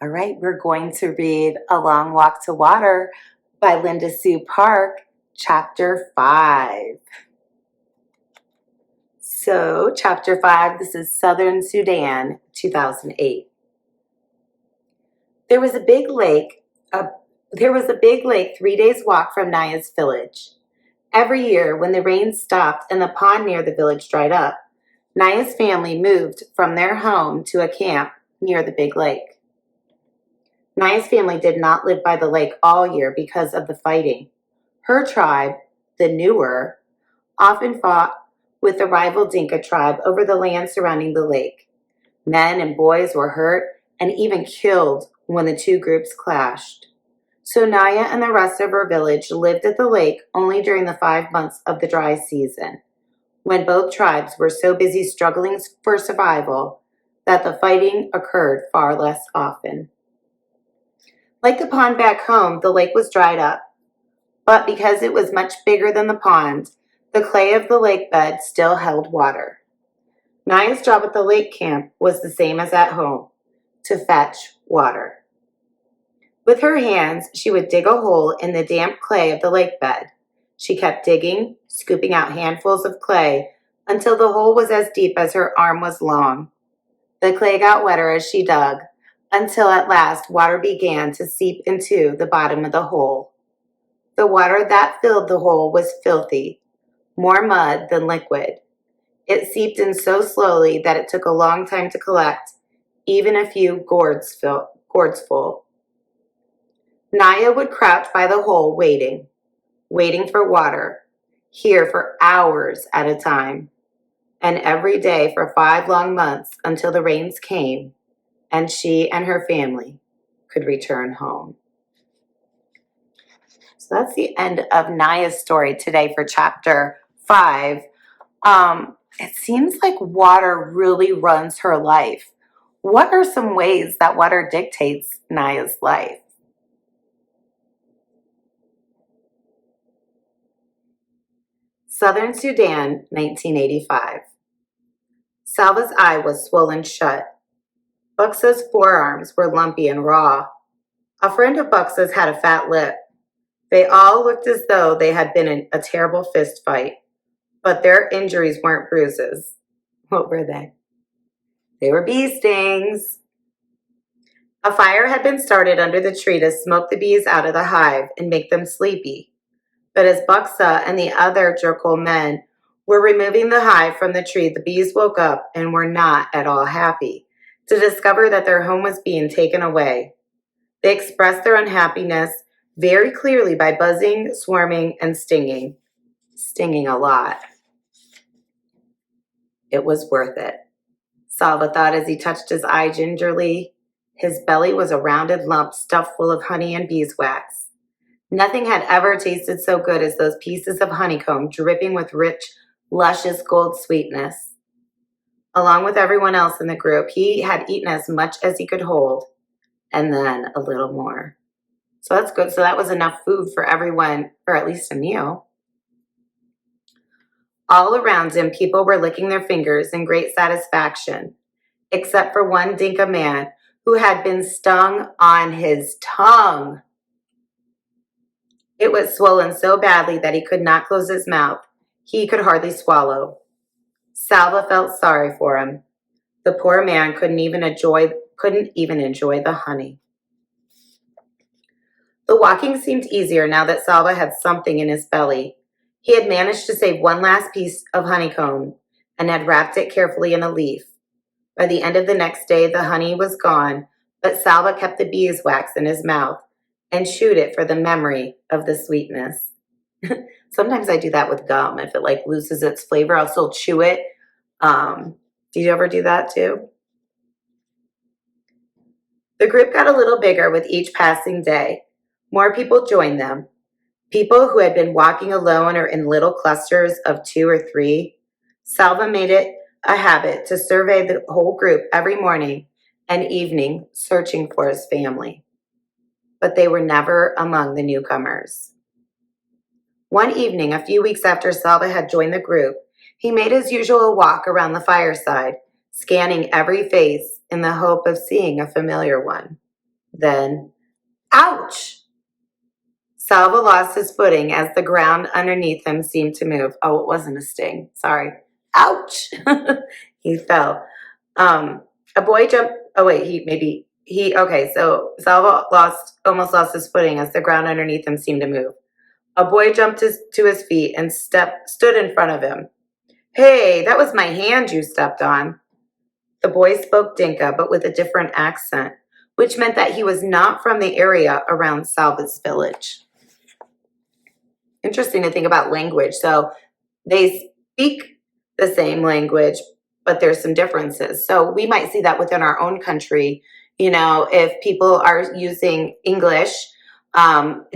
All right, we're going to read A Long Walk to Water by Linda Sue Park, Chapter 5. So, Chapter 5, this is Southern Sudan, 2008. There was a big lake, 3 days walk from Naya's village. Every year, when the rain stopped and the pond near the village dried up, Naya's family moved from their home to a camp near the big lake. Naya's family did not live by the lake all year because of the fighting. Her tribe, the Nuer, often fought with the rival Dinka tribe over the land surrounding the lake. Men and boys were hurt and even killed when the two groups clashed. So Naya and the rest of her village lived at the lake only during the 5 months of the dry season, when both tribes were so busy struggling for survival that the fighting occurred far less often. Like the pond back home, the lake was dried up, but because it was much bigger than the pond, the clay of the lake bed still held water. Naya's job at the lake camp was the same as at home, to fetch water. With her hands, she would dig a hole in the damp clay of the lake bed. She kept digging, scooping out handfuls of clay until the hole was as deep as her arm was long. The clay got wetter as she dug, until at last water began to seep into the bottom of the hole. The water that filled the hole was filthy, more mud than liquid. It seeped in so slowly that it took a long time to collect, even a few gourds full. Naya would crouch by the hole waiting for water, here for hours at a time, and every day for 5 long months until the rains came and she and her family could return home. So that's the end of Naya's story today for Chapter 5. It seems like water really runs her life. What are some ways that water dictates Naya's life? Southern Sudan, 1985. Salva's eye was swollen shut. Buxa's forearms were lumpy and raw. A friend of Buxa's had a fat lip. They all looked as though they had been in a terrible fist fight, but their injuries weren't bruises. What were they? They were bee stings. A fire had been started under the tree to smoke the bees out of the hive and make them sleepy. But as Buxa and the other Jerkul men were removing the hive from the tree, the bees woke up and were not at all happy to discover that their home was being taken away. They expressed their unhappiness very clearly by buzzing, swarming, and stinging. Stinging a lot. It was worth it, Salva thought as he touched his eye gingerly. His belly was a rounded lump stuffed full of honey and beeswax. Nothing had ever tasted so good as those pieces of honeycomb dripping with rich, luscious gold sweetness. Along with everyone else in the group, he had eaten as much as he could hold, and then a little more. So that's good. So that was enough food for everyone for at least a meal. All around him, people were licking their fingers in great satisfaction, except for one Dinka man who had been stung on his tongue. It was swollen so badly that he could not close his mouth. He could hardly swallow. Salva felt sorry for him. The poor man couldn't even enjoy the honey. The walking seemed easier now that Salva had something in his belly. He had managed to save one last piece of honeycomb and had wrapped it carefully in a leaf. By the end of the next day, the honey was gone, but Salva kept the beeswax in his mouth and chewed it for the memory of the sweetness. Sometimes I do that with gum. If it loses its flavor, I'll still chew it. Do you ever do that too? The group got a little bigger with each passing day. More people joined them. People who had been walking alone or in little clusters of 2 or 3. Salva made it a habit to survey the whole group every morning and evening, searching for his family. But they were never among the newcomers. One evening, a few weeks after Salva had joined the group, he made his usual walk around the fireside, scanning every face in the hope of seeing a familiar one. Then, ouch! Salva lost his footing as the ground underneath him seemed to move. Oh, it wasn't a sting. Sorry. Ouch! He fell. A boy jumped. Oh wait, Okay, so Salva almost lost his footing as the ground underneath him seemed to move. A boy jumped to his feet and stood in front of him. Hey, that was my hand you stepped on. The boy spoke Dinka, but with a different accent, which meant that he was not from the area around Salva's village. Interesting to think about language. So they speak the same language, but there's some differences. So we might see that within our own country. If people are using English,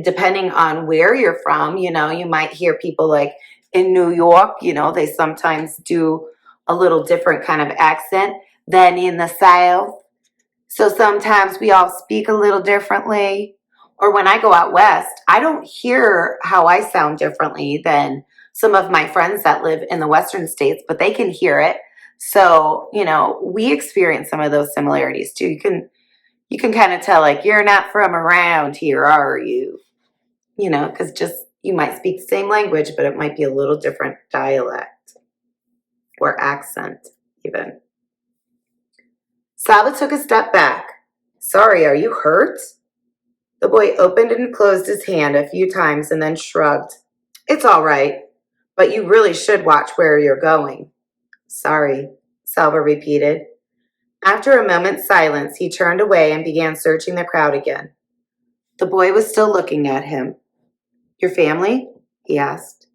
depending on where you're from, you might hear people like in New York, they sometimes do a little different kind of accent than in the South. So sometimes we all speak a little differently. Or when I go out west, I don't hear how I sound differently than some of my friends that live in the western states, but they can hear it. So, we experience some of those similarities too. You can kind of tell, like, you're not from around here, are you? Because you might speak the same language, but it might be a little different dialect or accent even. Salva took a step back. Sorry, are you hurt? The boy opened and closed his hand a few times and then shrugged. It's all right, but you really should watch where you're going. Sorry, Salva repeated. After a moment's silence, he turned away and began searching the crowd again. The boy was still looking at him. Your family? He asked.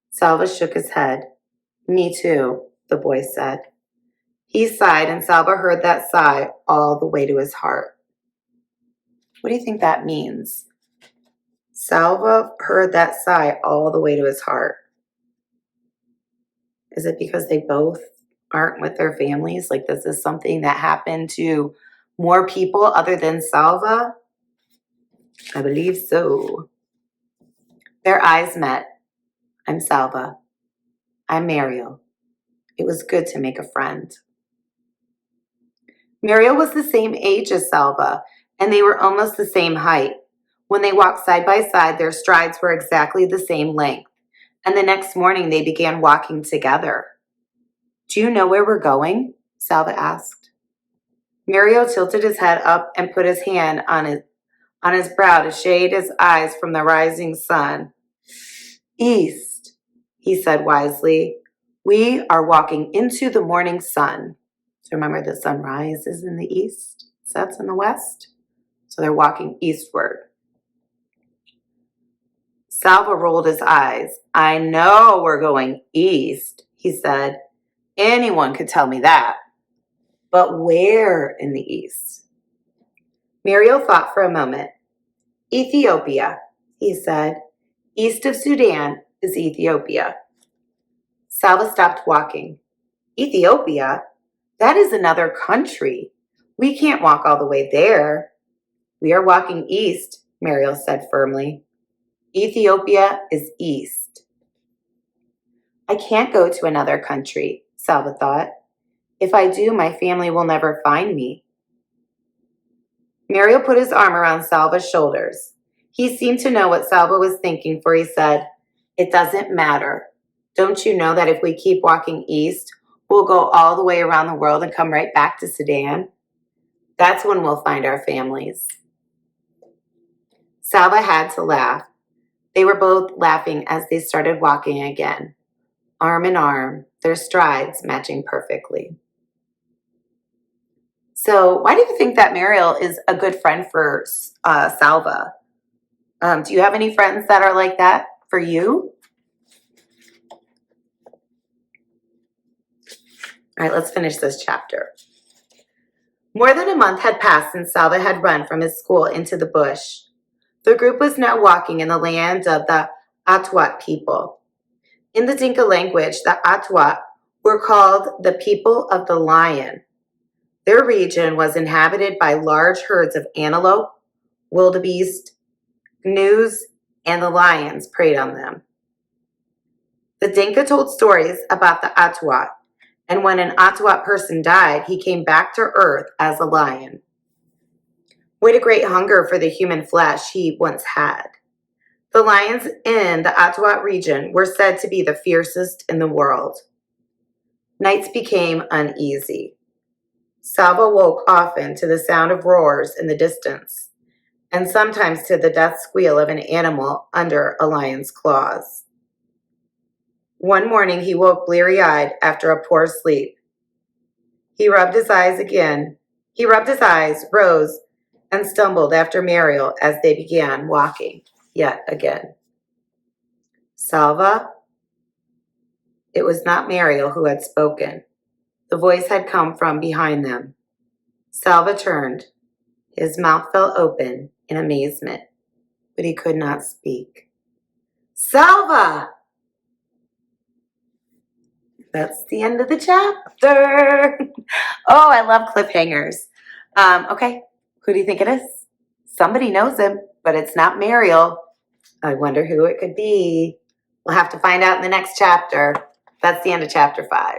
Salva shook his head. Me too, the boy said. He sighed, and Salva heard that sigh all the way to his heart. What do you think that means? Salva heard that sigh all the way to his heart. Is it because they both aren't with their families? Like, this is something that happened to more people other than Salva? I believe so. Their eyes met. I'm Salva. I'm Mariel. It was good to make a friend. Mariel was the same age as Salva, and they were almost the same height. When they walked side by side, their strides were exactly the same length, and the next morning they began walking together. Do you know where we're going? Salva asked. Mariel tilted his head up and put his hand on his brow to shade his eyes from the rising sun. East, he said wisely. We are walking into the morning sun. So remember, the sun rises in the east, sets in the west. So they're walking eastward. Salva rolled his eyes. I know we're going east, he said. Anyone could tell me that. But where in the east? Mariel thought for a moment. Ethiopia, he said. East of Sudan is Ethiopia. Salva stopped walking. Ethiopia? That is another country. We can't walk all the way there. We are walking east, Mariel said firmly. Ethiopia is east. I can't go to another country, Salva thought. If I do, my family will never find me. Mariel put his arm around Salva's shoulders. He seemed to know what Salva was thinking, for he said, It doesn't matter. Don't you know that if we keep walking east, we'll go all the way around the world and come right back to Sudan? That's when we'll find our families. Salva had to laugh. They were both laughing as they started walking again, arm in arm, their strides matching perfectly. So why do you think that Mariel is a good friend for Salva? Do you have any friends that are like that for you? All right, let's finish this chapter. More than a month had passed since Salva had run from his school into the bush. The group was now walking in the land of the Atwat people. In the Dinka language, the Atwat were called the people of the lion. Their region was inhabited by large herds of antelope, wildebeest, gnus, and the lions preyed on them. The Dinka told stories about the Atwat, and when an Atwat person died, he came back to earth as a lion. with a great hunger for the human flesh he once had. The lions in the Ottawa region were said to be the fiercest in the world. Nights became uneasy. Salva woke often to the sound of roars in the distance, and sometimes to the death squeal of an animal under a lion's claws. One morning he woke bleary-eyed after a poor sleep. He rubbed his eyes, rose, and stumbled after Mariel as they began walking yet again. Salva? It was not Mariel who had spoken. The voice had come from behind them. Salva turned. His mouth fell open in amazement, but he could not speak. Salva! That's the end of the chapter. Oh, I love cliffhangers. Okay, who do you think it is? Somebody knows him, but it's not Mariel. I wonder who it could be. We'll have to find out in the next chapter. That's the end of chapter 5.